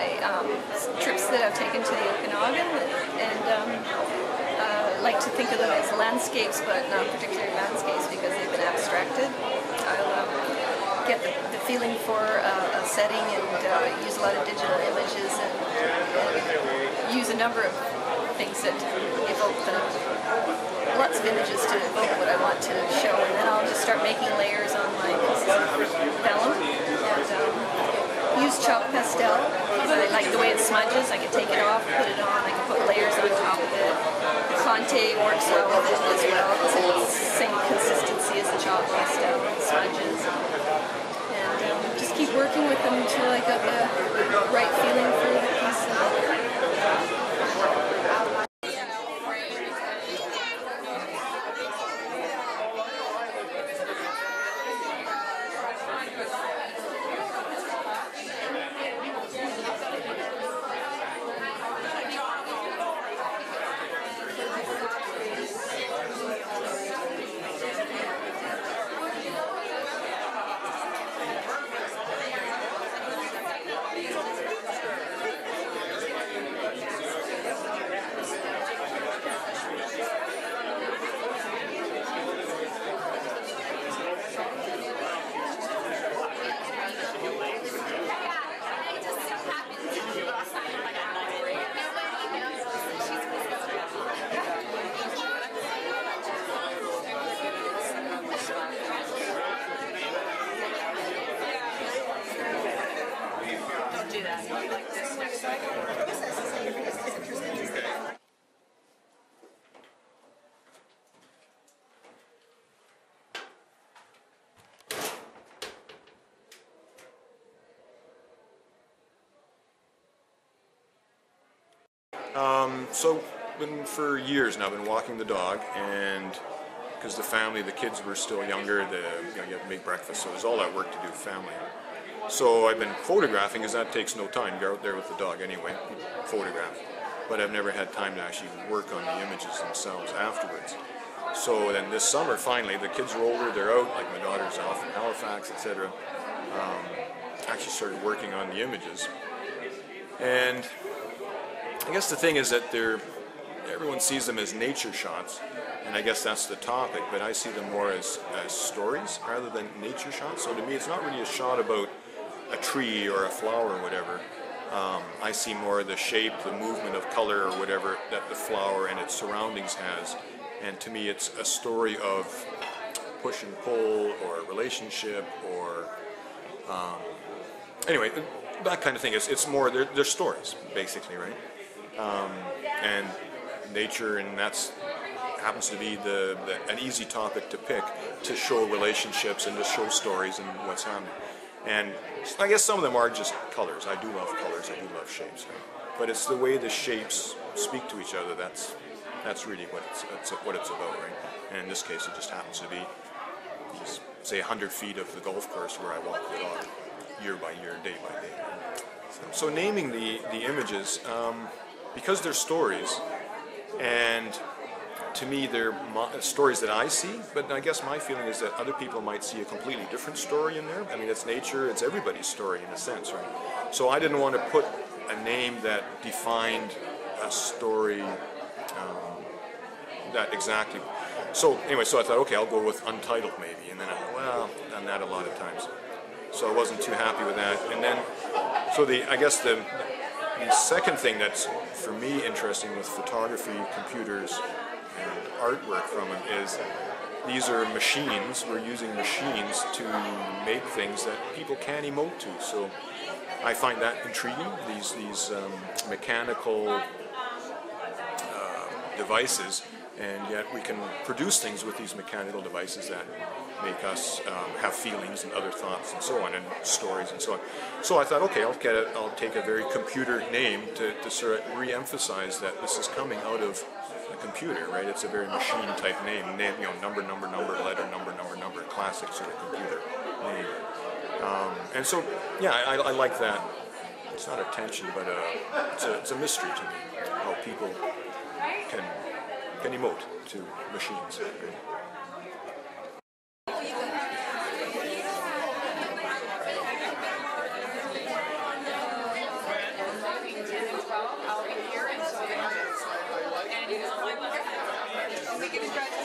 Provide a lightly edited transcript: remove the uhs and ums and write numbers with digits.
by trips that I've taken to the Okanagan, and like to think of them as landscapes, but not particularly landscapes because they've been abstracted. I'll get the feeling for a setting and use a lot of digital images and use a number of things that evoke lots of images to evoke what I want to show, and then I'll just start making layers on my pieces of vellum and use chalk pastel. I like the way it smudges. I can take it off, put it on, I can put layers on top of it. Conte works well with it as well because it's the same consistency as the chalk pastel and smudges. And just keep working with them until I got the right feeling for the piece. So, been for years now, been walking the dog, and because the kids were still younger, you have to make breakfast, so there's all that work to do with family. So I've been photographing, because that takes no time. You're out there with the dog anyway, photograph. But I've never had time to actually work on the images themselves afterwards. So then this summer, finally, the kids are older, they're out, like my daughter's off in Halifax, etc. Actually started working on the images. And I guess the thing is that everyone sees them as nature shots, and I guess that's the topic, but I see them more as stories rather than nature shots. So to me, it's not really a shot about a tree or a flower or whatever. I see more the shape, the movement of color or whatever that the flower and its surroundings has. And to me, it's a story of push and pull or a relationship or anyway, that kind of thing. It's more, they're stories, basically, right? And nature, and that's happens to be an easy topic to pick to show relationships and to show stories and what's happening. And I guess some of them are just colors. I do love colors, I do love shapes, right? But it's the way the shapes speak to each other that's really what it's about, right? And in this case, it just happens to be these, say, 100 feet of the golf course where I walk the dog, year by year, day by day. Right? So naming the images, because they're stories, and to me they're stories that I see, but I guess my feeling is that other people might see a completely different story in there. I mean, it's nature, it's everybody's story in a sense, right? So I didn't want to put a name that defined a story that exactly. So anyway, so I thought, okay, I'll go with untitled maybe, and then I thought, well, I've done that a lot of times. So I wasn't too happy with that. And then, so I guess the second thing that's, for me, interesting with photography, computers, and artwork from them is these are machines. We're using machines to make things that people can't emote to. So I find that intriguing, these mechanical devices, and yet we can produce things with these mechanical devices that make us have feelings and other thoughts and so on, and stories and so on. So I thought, okay, I'll take a very computer name to sort of re-emphasize that this is coming out of a computer, right? It's a very machine type name, you know, number, letter, number, classic sort of computer name. And so, yeah, I like that. It's not a tension, but it's a mystery to me, how people can emote to machines. Right? Congratulations.